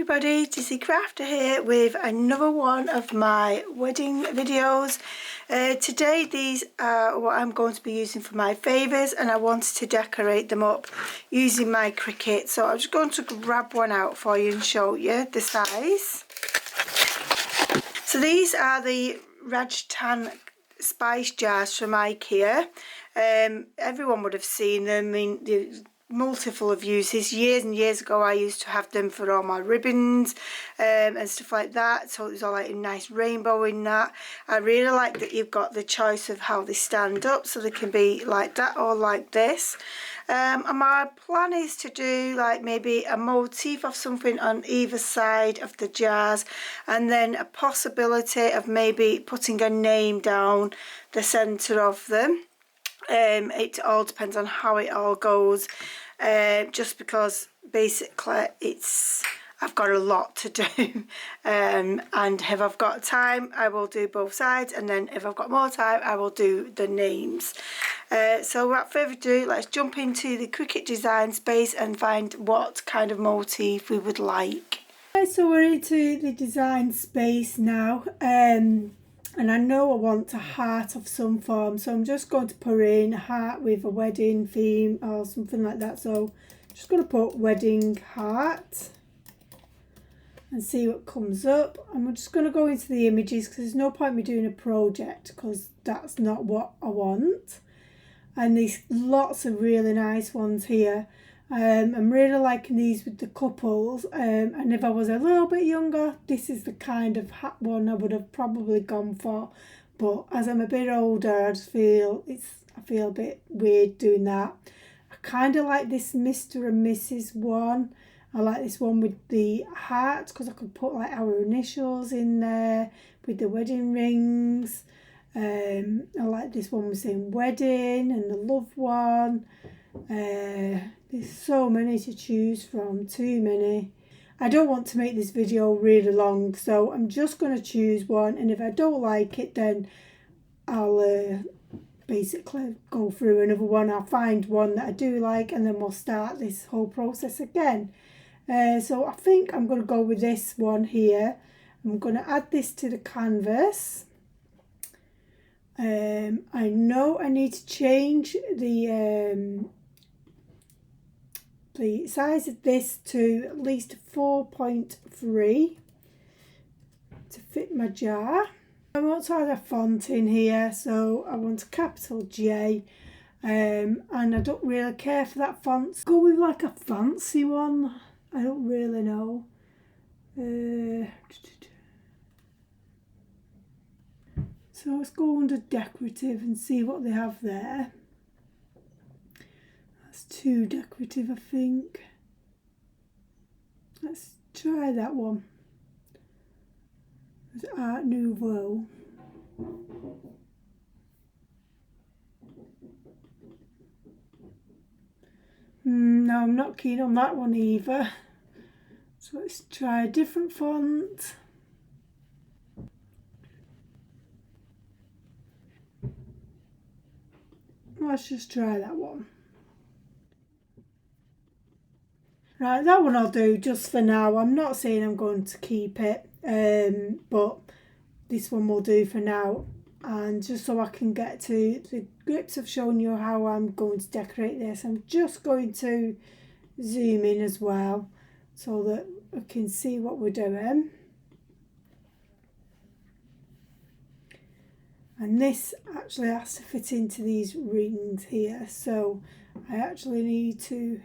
everybody, Dizzy Crafter here with another one of my wedding videos. Today these are what I'm going to be using for my favours, and I wanted to decorate them up using my Cricut. So I'm just going to grab one out for you and show you the size. So these are the Rajasthan spice jars from IKEA. Everyone would have seen them. I mean, multiple of uses. Years and years ago I used to have them for all my ribbons and stuff like that, so it was all like a nice rainbow in that. I really like that you've got the choice of how they stand up, so they can be like that or like this. And my plan is to do like maybe a motif of something on either side of the jars, and then a possibility of maybe putting a name down the centre of them. It all depends on how it all goes, just because basically I've got a lot to do, and if I've got time I will do both sides, and then if I've got more time I will do the names. So without further ado, let's jump into the Cricut design space and find what kind of motif we would like. Okay, so we're into the design space now. And I know I want a heart of some form, so I'm just going to put in a heart with a wedding theme or something like that. So I'm just going to put wedding heart and see what comes up. And we're just going to go into the images, because there's no point me doing a project because that's not what I want. And there's lots of really nice ones here. I'm really liking these with the couples, and if I was a little bit younger, this is the kind of hat one I would have probably gone for. But as I'm a bit older, I just feel I feel a bit weird doing that. I kind of like this Mr. and Mrs. one. I like this one with the heart, because I could put like our initials in there with the wedding rings. I like this one with saying wedding, and the love one. There's so many to choose from, too many. I don't want to make this video really long, so I'm just going to choose one, and if I don't like it, then I'll basically go through another one. I'll find one that I do like, and then we'll start this whole process again. So I think I'm going to go with this one here. I'm going to add this to the canvas. I know I need to change the size of this to at least 4.3 to fit my jar. I want to add a font in here, so I want a capital J, and I don't really care for that font. Go with like a fancy one. I don't really know. So let's go under decorative and see what they have there. That's too decorative, I think. Let's try that one. It's Art Nouveau. No, I'm not keen on that one either. So let's try a different font. Let's just try that one. Right, that one I'll do just for now. I'm not saying I'm going to keep it, but this one will do for now. And just so I can get to the grips of showing you how I'm going to decorate this, I'm just going to zoom in as well so that I can see what we're doing. And this actually has to fit into these rings here, so I actually need to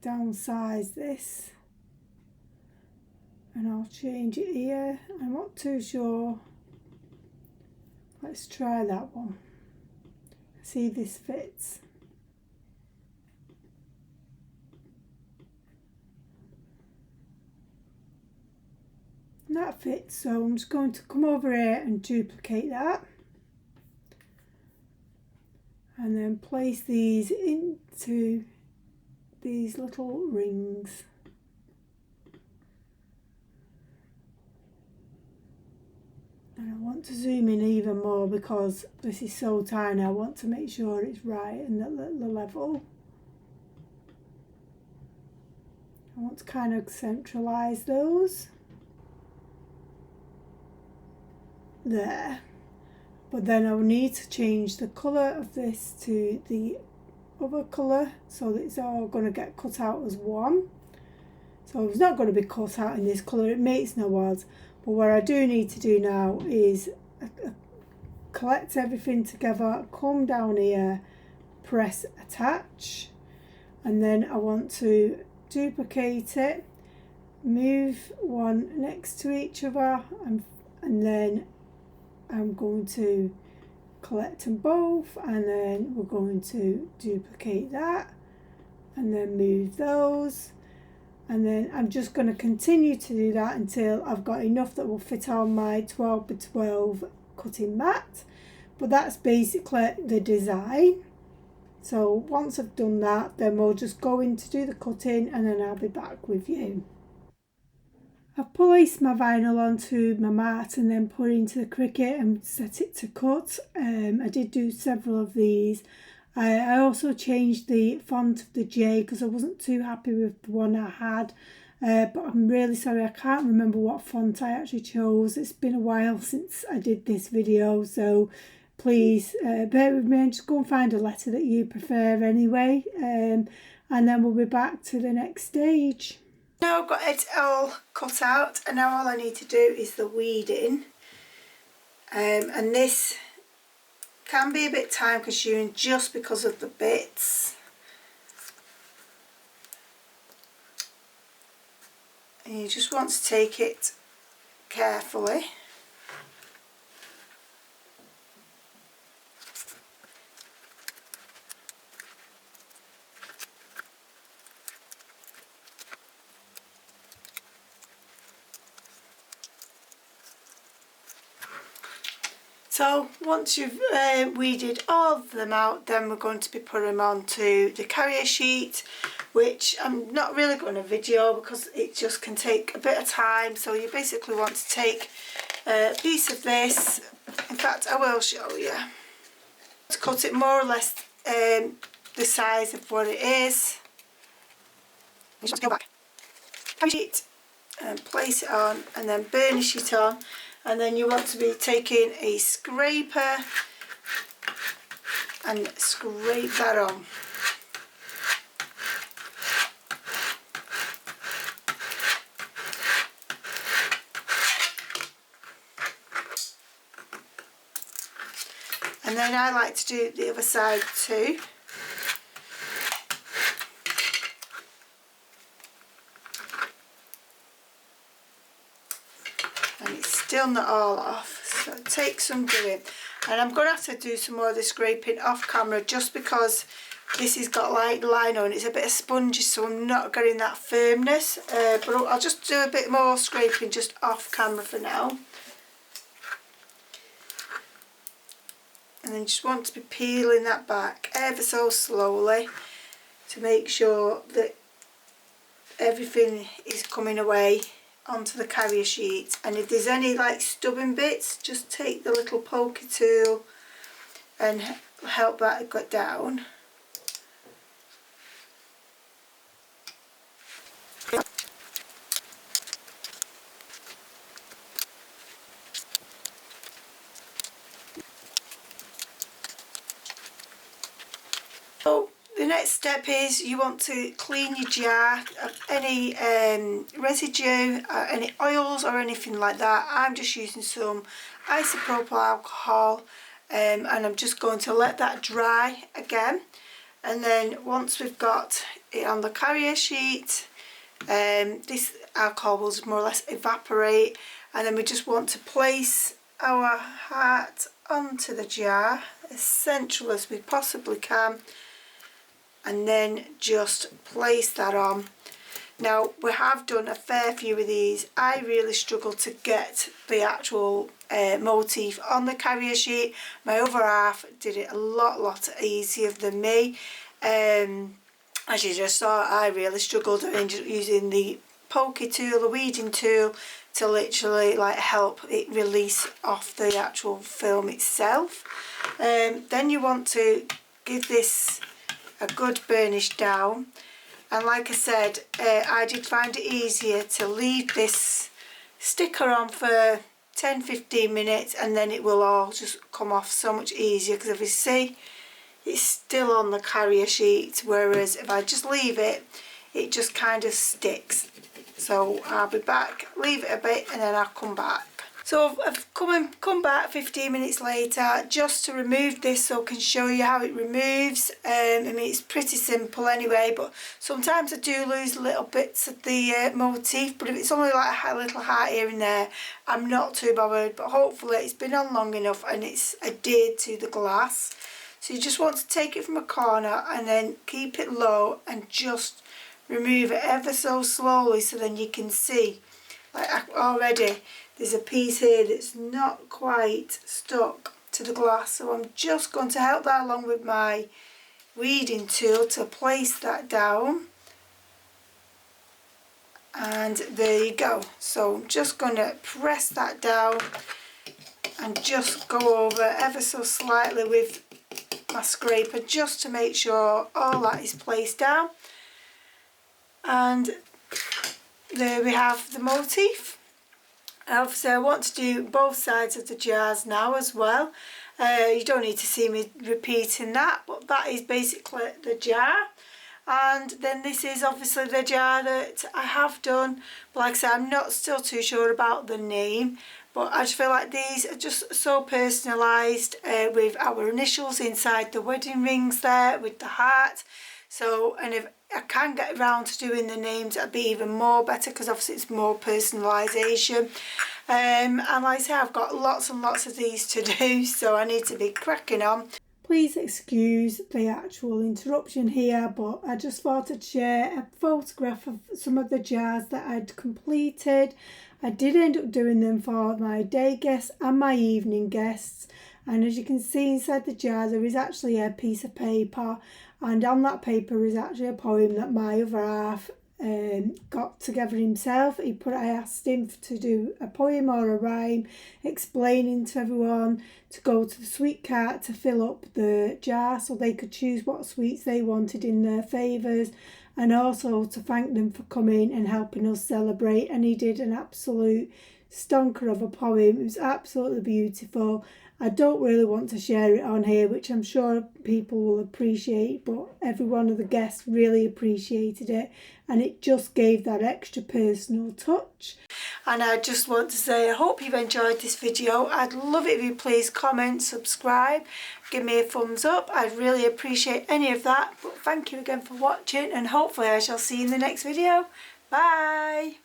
downsize this, and I'll change it here. I'm not too sure. Let's try that one. See if this fits. And that fits, so I'm just going to come over here and duplicate that, and then place these into these little rings. And I want to zoom in even more because this is so tiny. I want to make sure it's right and the level. I want to kind of centralise those there, but then I'll need to change the colour of this to the other colour so that it's all going to get cut out as one. So it's not going to be cut out in this colour, it makes no odds. But what I do need to do now is collect everything together, come down here, press attach, and then I want to duplicate it, move one next to each other, and then I'm going to collect them both, and then we're going to duplicate that and then move those, and then I'm just going to continue to do that until I've got enough that will fit on my 12 by 12 cutting mat. But that's basically the design. So once I've done that, then we'll just go in to do the cutting, and then I'll be back with you. I've placed my vinyl onto my mat and then put it into the Cricut and set it to cut. I did do several of these. I also changed the font of the J because I wasn't too happy with the one I had. But I'm really sorry, I can't remember what font I actually chose. It's been a while since I did this video, so please bear with me and just go and find a letter that you prefer anyway. And then we'll be back to the next stage. Now I've got it all cut out, and now all I need to do is the weeding. And this can be a bit time consuming just because of the bits. And you just want to take it carefully. So once you've weeded all of them out, then we're going to be putting them onto the carrier sheet, which I'm not really going to video because it just can take a bit of time. So you basically want to take a piece of this. In fact, I will show you. To cut it more or less the size of what it is. You just go back, carrier sheet, and place it on, and then burnish it on. And then you want to be taking a scraper and scrape that on. And then I like to do the other side too. And it's still not all off, so it takes some doing. And I'm going to have to do some more of the scraping off camera just because this has got like lino and it's a bit spongy, so I'm not getting that firmness. But I'll just do a bit more scraping just off camera for now. And then just want to be peeling that back ever so slowly to make sure that everything is coming away onto the carrier sheet. And if there's any like stubborn bits, just take the little pokey tool and help that get down. So the next step is you want to clean your jar of any residue, any oils or anything like that. I'm just using some isopropyl alcohol and I'm just going to let that dry again. And then once we've got it on the carrier sheet, this alcohol will more or less evaporate, and then we just want to place our heart onto the jar as central as we possibly can, and then just place that on. Now we have done a fair few of these. I really struggled to get the actual motif on the carrier sheet. My other half did it a lot easier than me. As you just saw, I really struggled using the pokey tool, the weeding tool, to literally like help it release off the actual film itself. Then you want to give this a good burnish down, And like I said, I did find it easier to leave this sticker on for 10-15 minutes, and then it will all just come off so much easier, because if you see, it's still on the carrier sheet, whereas if I just leave it, it just kind of sticks. So I'll be back, leave it a bit, and then I'll come back. So I've come back 15 minutes later just to remove this, so I can show you how it removes. I mean, it's pretty simple anyway, but sometimes I do lose little bits of the motif, but if it's only like a little heart here and there, I'm not too bothered. But hopefully it's been on long enough and it's adhered to the glass. So you just want to take it from a corner and then keep it low and just remove it ever so slowly, so then you can see, like already there's a piece here that's not quite stuck to the glass, so I'm just going to help that along with my weeding tool to place that down. And there you go. So I'm just going to press that down and just go over ever so slightly with my scraper just to make sure all that is placed down. And there we have the motif. Obviously I want to do both sides of the jars now as well. You don't need to see me repeating that, but that is basically the jar. And then this is obviously the jar that I have done, but like I said, I'm not still too sure about the name, but I just feel like these are just so personalised, with our initials inside the wedding rings there with the heart. So, and if I can get around to doing the names, that'd be even more better, because obviously it's more personalisation. And like I say, I've got lots and lots of these to do, so I need to be cracking on. Please excuse the actual interruption here, but I just thought I'd share a photograph of some of the jars that I'd completed. I did end up doing them for my day guests and my evening guests. And as you can see inside the jar, there is actually a piece of paper, and on that paper is actually a poem that my other half got together himself. I asked him to do a poem or a rhyme explaining to everyone to go to the sweet cart to fill up the jar so they could choose what sweets they wanted in their favours, and also to thank them for coming and helping us celebrate. And he did an absolute stonker of a poem. It was absolutely beautiful. I don't really want to share it on here, which I'm sure people will appreciate, but every one of the guests really appreciated it, and it just gave that extra personal touch. And I just want to say I hope you've enjoyed this video. I'd love it if you please comment, subscribe, give me a thumbs up. I'd really appreciate any of that. But thank you again for watching, and hopefully I shall see you in the next video. Bye!